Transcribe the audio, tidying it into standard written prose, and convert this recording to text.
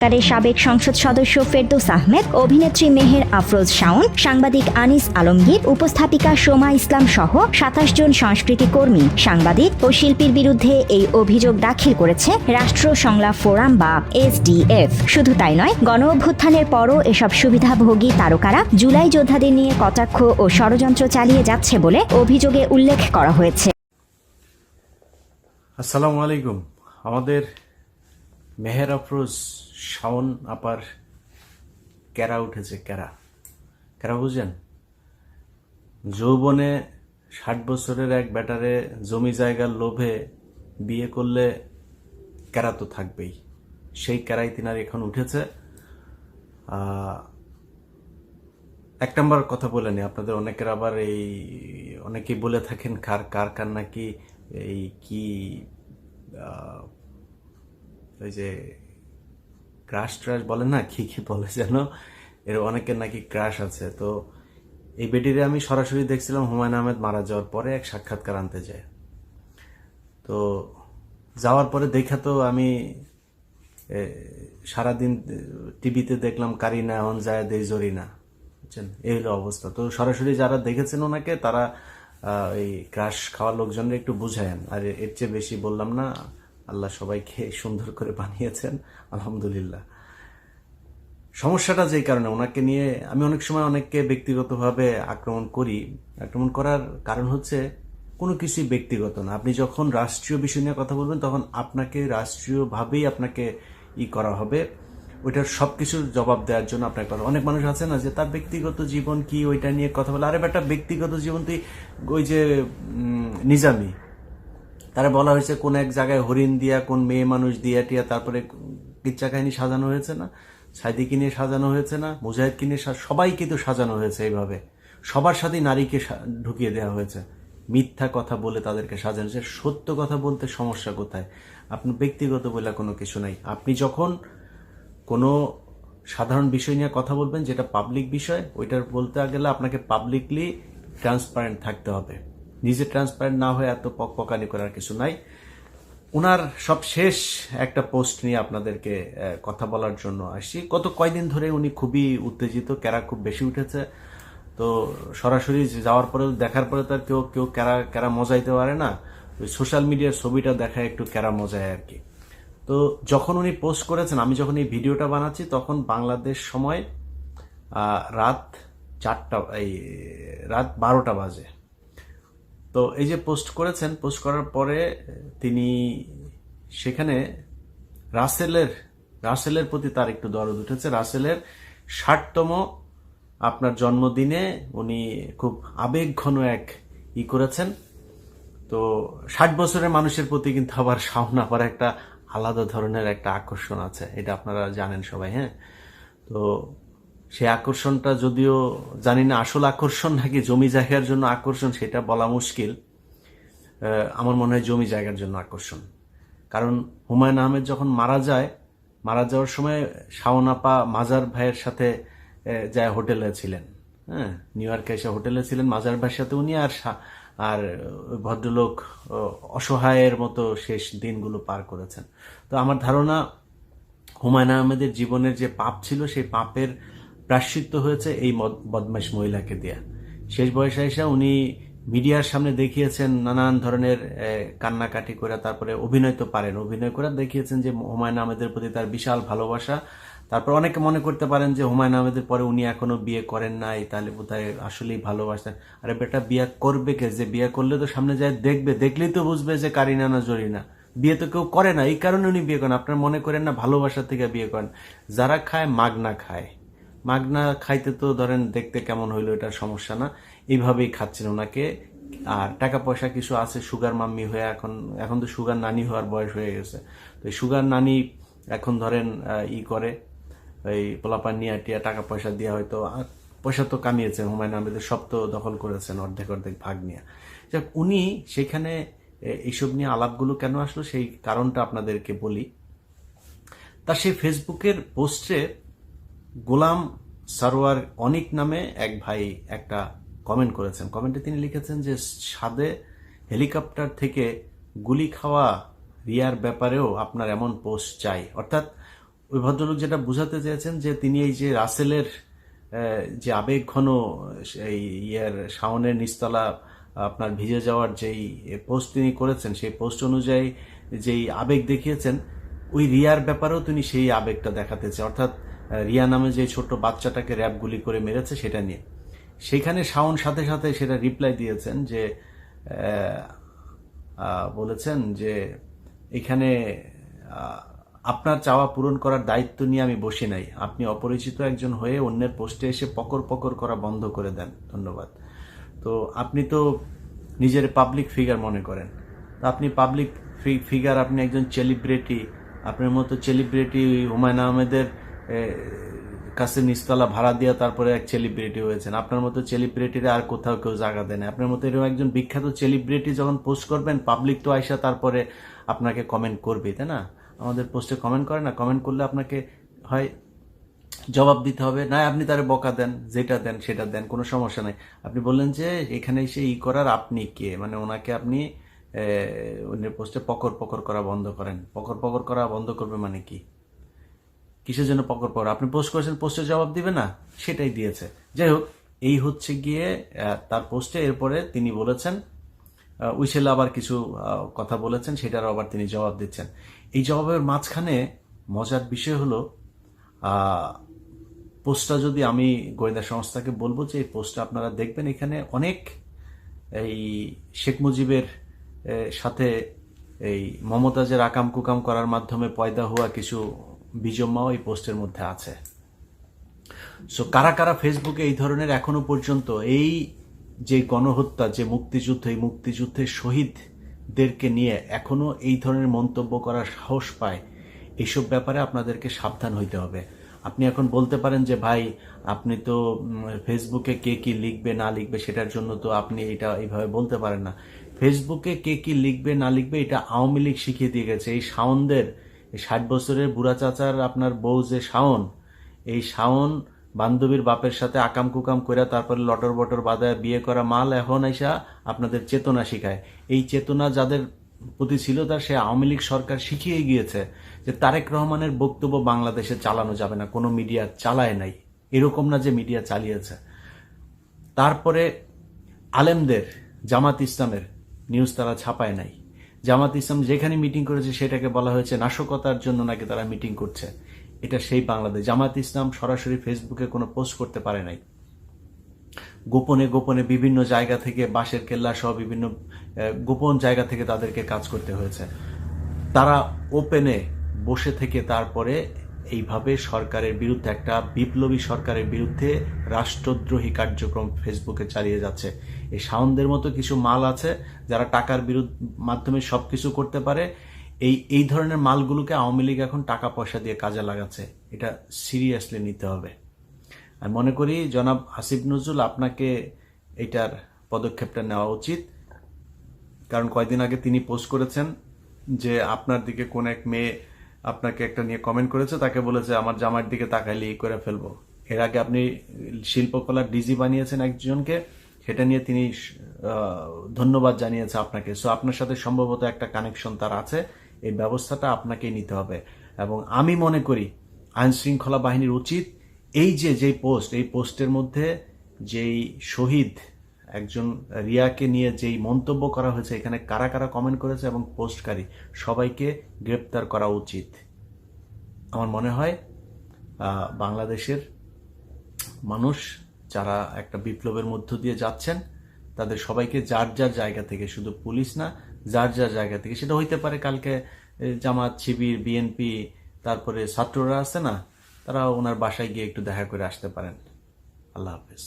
সরকারের সাবেক সংসদ সদস্য ফেরদৌস আহমেদ, অভিনেত্রী মেহের আফরোজ শাওন, সাংবাদিক আনিস আলমগীর, উপস্থাপিকা সোমা ইসলাম সহ ২৭ জন সংস্কৃতি কর্মী, সাংবাদিক ও শিল্পীর বিরুদ্ধে এই অভিযোগ দাখিল করেছে রাষ্ট্র সংলাপ ফোরাম বা এসডিএফ। শুধু তাই নয়, গণ অভ্যুত্থানের পরও এসব সুবিধাভোগী তারকারা জুলাই যোদ্ধাদের নিয়ে কটাক্ষ ও ষড়যন্ত্র চালিয়ে যাচ্ছে বলে অভিযোগে উল্লেখ করা হয়েছে। আসসালামু আলাইকুম। আমাদের মেহের আফরোজ শাওন আপার ক্যারা উঠেছে। ক্যারা বুঝেন? যৌবনে ৬০ বছরের এক ব্যাটারে জমি জায়গার লোভে বিয়ে করলে ক্যারা তো থাকবেই। সেই ক্যারাই তিনার এখন উঠেছে। এক নম্বর কথা বলে নি, আপনাদের অনেকের আবার অনেকেই বলে থাকেন কার নাকি এই কি ওই যে ক্রাশ ট্রাশ বলে না, কি বলে যেন, এর অনেকের নাকি ক্রাশ আছে। তো এই বেটিরে আমি সরাসরি দেখছিলাম হুমায়ুন আহমেদ মারা যাওয়ার পরে এক সাক্ষাৎকার আনতে যায়। তো যাওয়ার পরে দেখা তো আমি সারাদিন টিভিতে দেখলাম কারিনা এখন যায় দেই জরিনা, বুঝছেন? এই হলো অবস্থা। তো সরাসরি যারা দেখেছেন ওনাকে, তারা এই ক্রাশ খাওয়া লোকজনের একটু বুঝায়েন। আর এর চেয়ে বেশি বললাম না। আল্লাহ সবাইকে সুন্দর করে বানিয়েছেন, আলহামদুলিল্লাহ। সমস্যাটা যেই কারণে ওনাকে নিয়ে আমি অনেক সময় অনেককে ব্যক্তিগতভাবে আক্রমণ করার কারণ হচ্ছে কোনো কিছুই ব্যক্তিগত না। আপনি যখন রাষ্ট্রীয় বিষয় নিয়ে কথা বলবেন তখন আপনাকে রাষ্ট্রীয়ভাবেই আপনাকে করা হবে, ওইটার সব কিছুর জবাব দেওয়ার জন্য আপনাকে কথা। অনেক মানুষ আছে না যে তার ব্যক্তিগত জীবন কি ওইটা নিয়ে কথা বলে। আরে বেটা, ব্যক্তিগত জীবন তুই ওই যে নিজামি, তারা বলা হয়েছে কোন এক জায়গায় হরিণ দিয়া, কোন মেয়ে মানুষ দিয়া টিয়া, তারপরে কিচ্ছা কাহিনী সাজানো হয়েছে না, সাইদিকে নিয়ে সাজানো হয়েছে না, মুজাহিদকে নিয়ে, সবাইকে তো সাজানো হয়েছে এইভাবে। সবার সাথেই নারীকে ঢুকিয়ে দেওয়া হয়েছে। মিথ্যা কথা বলে তাদেরকে সাজানো হয়েছে। সত্য কথা বলতে সমস্যা কোথায়? আপনার ব্যক্তিগত বলে কোনো কিছু নাই। আপনি যখন কোনো সাধারণ বিষয় নিয়ে কথা বলবেন, যেটা পাবলিক বিষয়, ওইটার বলতে গেলে আপনাকে পাবলিকলি ট্রান্সপারেন্ট থাকতে হবে। নিজে ট্রান্সপারেন্ট না হয়ে এত পকপকানি করার কিছু নাই। ওনার সব শেষ একটা পোস্ট নিয়ে আপনাদেরকে কথা বলার জন্য আসছি। গত কয়দিন ধরে উনি খুবই উত্তেজিত, ক্যারা খুব বেশি উঠেছে। তো সরাসরি যাওয়ার পরে, দেখার পরে তো আর কেউ ক্যারা মজাইতে পারে না। ওই সোশ্যাল মিডিয়ার ছবিটা দেখায় একটু ক্যারা মজায় আর কি। তো যখন উনি পোস্ট করেছেন, আমি যখন এই ভিডিওটা বানাচ্ছি তখন বাংলাদেশ সময় রাত 12টা বাজে। তো এই যে পোস্ট করেছেন, পোস্ট করার পরে তিনি সেখানে রাসেলের প্রতি তার একটু দরদ উঠেছে। রাসেলের 60তম আপনার জন্মদিনে উনি খুব আবেগঘন এক করেছেন। তো 60 বছরের মানুষের প্রতি কিন্তু আবার শাওন আপার একটা আলাদা ধরনের একটা আকর্ষণ আছে, এটা আপনারা জানেন সবাই। হ্যাঁ, তো সেই আকর্ষণটা যদিও জানি না আসল আকর্ষণ নাকি জমি জায়গার জন্য আকর্ষণ, সেটা বলা মুশকিল। আমার মনে হয় জমি জায়গার জন্য আকর্ষণ। কারণ হুমায়ুন আহমেদ যখন মারা যাওয়ার সময় শাওন আপা মাজার ভাইয়ের সাথে যায় হোটেলে ছিলেন। হ্যাঁ, নিউ ইয়র্কে এসে হোটেলে ছিলেন মাজার ভাইয়ের সাথে উনি, আর ভদ্রলোক অসহায়ের মতো শেষ দিনগুলো পার করেছেন। তো আমার ধারণা হুমায়ুন আহমেদের জীবনের যে পাপ ছিল, সেই পাপের প্রায়শ্চিত্ত হয়েছে এই বদমাইশ মহিলাকে দেয়া। শেষ বয়সে এসে উনি মিডিয়ার সামনে দেখিয়েছেন নানান ধরনের কান্নাকাটি করে, তারপরে অভিনয় তো পারেন, অভিনয় করে দেখিয়েছেন যে হুমায়ুন আহমেদের প্রতি তার বিশাল ভালোবাসা। তারপর অনেকে মনে করতে পারেন যে হুমায়ুন আহমেদের পরে উনি এখনো বিয়ে করেন নাই, তাহলে বোধহয় আসলেই ভালোবাসেন। আরে বেটা, বিয়ে করবে কে? যে বিয়ে করলে তো সামনে যায় দেখবে, দেখলেই তো বুঝবে যে কারিনা না জরিনা। বিয়ে তো কেউ করে না, এই কারণে উনি বিয়ে করেন। আপনারা মনে করেন না ভালোবাসা থেকে বিয়ে করেন। যারা খায় মাগনা খায়, মাগনা খাইতে তো ধরেন দেখতে কেমন হইলো এটার সমস্যা না, এইভাবেই খাচ্ছেন ওনাকে। আর টাকা পয়সা কিছু আছে, সুগার মাম্মি হয়ে এখন তো সুগার নানি হওয়ার বয়স হয়ে গেছে। তো এই সুগার নানি এখন ধরেন করে ওই পোলাপান নিয়ে টিয়া টাকা পয়সা দিয়ে, হয়তো পয়সা তো কামিয়েছেন হুমায়ুন আহমেদের, সব তো দখল করেছেন অর্ধেক ভাগ নিয়ে। যাক, উনি সেখানে এইসব নিয়ে আলাপগুলো কেন আসলো সেই কারণটা আপনাদেরকে বলি। তার সেই ফেসবুকের পোস্টে গোলাম সারোয়ার অনিক নামে এক ভাই একটা কমেন্ট করেছেন। কমেন্টে তিনি লিখেছেন যে সাদে হেলিকপ্টার থেকে গুলি খাওয়া রিয়ার ব্যাপারেও আপনার এমন পোস্ট চাই। অর্থাৎ ওই ভদ্রলোক যেটা বুঝাতে চেয়েছেন যে তিনি এই যে রাসেলের যে আবেগ ঘন এই শাওনের নিচতলা আপনার ভিজে যাওয়ার যেই পোস্ট তিনি করেছেন, সেই পোস্ট অনুযায়ী যেই আবেগ দেখিয়েছেন, ওই রিয়ার ব্যাপারেও তিনি সেই আবেগটা দেখাতেছে, অর্থাৎ রিয়া নামে যে ছোট্ট বাচ্চাটাকে র্যাপ গুলি করে মেরেছে সেটা নিয়ে। সেইখানে শাওন সাথে সাথে সেটা রিপ্লাই দিয়েছেন যে বলেছেন যে এখানে আপনার চাওয়া পূরণ করার দায়িত্ব নিয়ে আমি বসে নাই, আপনি অপরিচিত একজন হয়ে অন্যের পোস্টে এসে পকর পকর করা বন্ধ করে দেন, ধন্যবাদ। তো আপনি তো নিজের পাবলিক ফিগার মনে করেন, তো আপনি পাবলিক ফিগার, আপনি একজন সেলিব্রিটি, আপনার মতো সেলিব্রিটি হুমায়ুন আহমেদের কাছে নিচতলা ভাড়া দিয়া তারপরে এক সেলিব্রিটি হয়েছেন। আপনার মতো সেলিব্রিটিরা আর কোথাও কেউ জায়গা দেয় না। আপনার মতো এরকম একজন বিখ্যাত সেলিব্রিটি যখন পোস্ট করবেন, পাবলিক তো আইসা তারপরে আপনাকে কমেন্ট করবে, তাই না? আমাদের পোস্টে কমেন্ট করে না, কমেন্ট করলে আপনাকে হয় জবাব দিতে হবে, না আপনি তারে বকা দেন, যেটা দেন সেটা দেন, কোনো সমস্যা নাই। আপনি বললেন যে এখানে এসে করার আপনি কে, মানে ওনাকে আপনি অন্যের পোস্টে পকর পকর করা বন্ধ করেন। পকর পকর করা বন্ধ করবে মানে কি? কিসের জন্য পকর পকর? আপনি পোস্ট করেছেন, পোস্টে জবাব দিবে না, সেটাই দিয়েছে। যাই হোক, এই হচ্ছে গিয়ে তার পোস্টে। এরপরে তিনি বলেছেন, উইসেল আবার কিছু কথা বলেছেন, সেটার আবার তিনি জবাব দিচ্ছেন। এই জবাবের মাঝখানে মজার বিষয় হলো, পোস্টটা যদি আমি গোয়েন্দা সংস্থাকে বলবো যে এই পোস্টটা আপনারা দেখবেন, এখানে অনেক এই শেখ মুজিবের সাথে এই মমতাজের আকাম কুকাম করার মাধ্যমে পয়দা হওয়া কিছু বিজম্মাও এই পোস্টের মধ্যে আছে। সো কারা কারা ফেসবুকে এই ধরনের এখনো পর্যন্ত এই যে গণহত্যা, যে মুক্তিযুদ্ধ, এই মুক্তিযুদ্ধের শহীদদেরকে নিয়ে এখনো এই ধরনের মন্তব্য করার সাহস পায়, এইসব ব্যাপারে আপনাদেরকে সাবধান হইতে হবে। আপনি এখন বলতে পারেন যে ভাই আপনি তো ফেসবুকে কে কি লিখবে না লিখবে সেটার জন্য তো আপনি এটা এইভাবে বলতে পারেন না। ফেসবুকে কে কি লিখবে না লিখবে এটা আওয়ামী লীগ শিখিয়ে দিয়ে গেছে। এই শাওনদের, এই 60 বছরের বুড়া চাচার আপনার বউ যে শাওন, এই শাওন বান্ধবীর বাপের সাথে আকাম কুকাম করে তারপরে লটর বটর বাঁধায় বিয়ে করা মাল এখন আইসা আপনাদের চেতনা শিখায়। এই চেতনা যাদের প্রতি ছিল তার, সে আওয়ামী লীগ সরকার শিখিয়ে গিয়েছে যে তারেক রহমানের বক্তব্য বাংলাদেশে চালানো যাবে না, কোনো মিডিয়া চালায় নাই, এরকম না যে মিডিয়া চালিয়েছে। তারপরে আলেমদের, জামাত ইসলামের নিউজ তারা ছাপায় নাই। জামাত ইসলাম যেখানে মিটিং করেছে সেটাকে বলা হয়েছে নাশকতার জন্য নাকি তারা মিটিং করছে। এটা সেই বাংলাদেশ। জামাত ইসলাম সরাসরি ফেসবুকে কোনো পোস্ট করতে পারে নাই, গোপনে গোপনে বিভিন্ন জায়গা থেকে, বাঁশের কেল্লা সহ বিভিন্ন গোপন জায়গা থেকে তাদেরকে কাজ করতে হয়েছে। তারা ওপেনে বসে থেকে তারপরে এইভাবে সরকারের বিরুদ্ধে, একটা বিপ্লবী সরকারের বিরুদ্ধে রাষ্ট্রদ্রোহী কার্যক্রম ফেসবুকে চালিয়ে যাচ্ছে। এই শাওনদের মতো কিছু মাল আছে যারা টাকার মাধ্যমে সবকিছু করতে পারে। এই ধরনের মালগুলোকে আওয়ামী লীগ এখন টাকা পয়সা দিয়ে কাজে লাগাচ্ছে। এটা সিরিয়াসলি নিতে হবে। আমি মনে করি জনাব আসিফ নজরুল, আপনাকে এটার পদক্ষেপটা নেওয়া উচিত। কারণ কয়েকদিন আগে তিনি পোস্ট করেছেন যে আপনার দিকে কোন এক মেয়ে আপনাকে একটা নিয়ে কমেন্ট করেছে, তাকে বলেছে আমার জামাইয়ের দিকে তাকাইলে এই করে ফেলবো। এর আগে আপনি শিল্পকলার ডিজি বানিয়েছেন একজনকে, সেটা নিয়ে তিনি ধন্যবাদ জানিয়েছে আপনাকে। সো আপনার সাথে সম্ভবত একটা কানেকশন তার আছে। এই ব্যবস্থাটা আপনাকেই নিতে হবে। এবং আমি মনে করি আইন শৃঙ্খলা বাহিনীর উচিত যেই পোস্ট, এই পোস্টের মধ্যে যেই শহীদ একজন রিয়াকে নিয়ে যেই মন্তব্য করা হয়েছে, এখানে কারা কারা কমেন্ট করেছে এবং পোস্টকারী সবাইকে গ্রেপ্তার করা উচিত। আমার মনে হয় বাংলাদেশের মানুষ যারা একটা বিপ্লবের মধ্য দিয়ে যাচ্ছেন, তাদের সবাইকে যার যার জায়গা থেকে, শুধু পুলিশ না, যার যার জায়গা থেকে, সেটা হইতে পারে কালকে জামাত, শিবির, বিএনপি, তারপরে ছাত্ররা আছে না, তারা ওনার বাসায় গিয়ে একটু দেখা করে আসতে পারেন। আল্লাহ হাফেজ।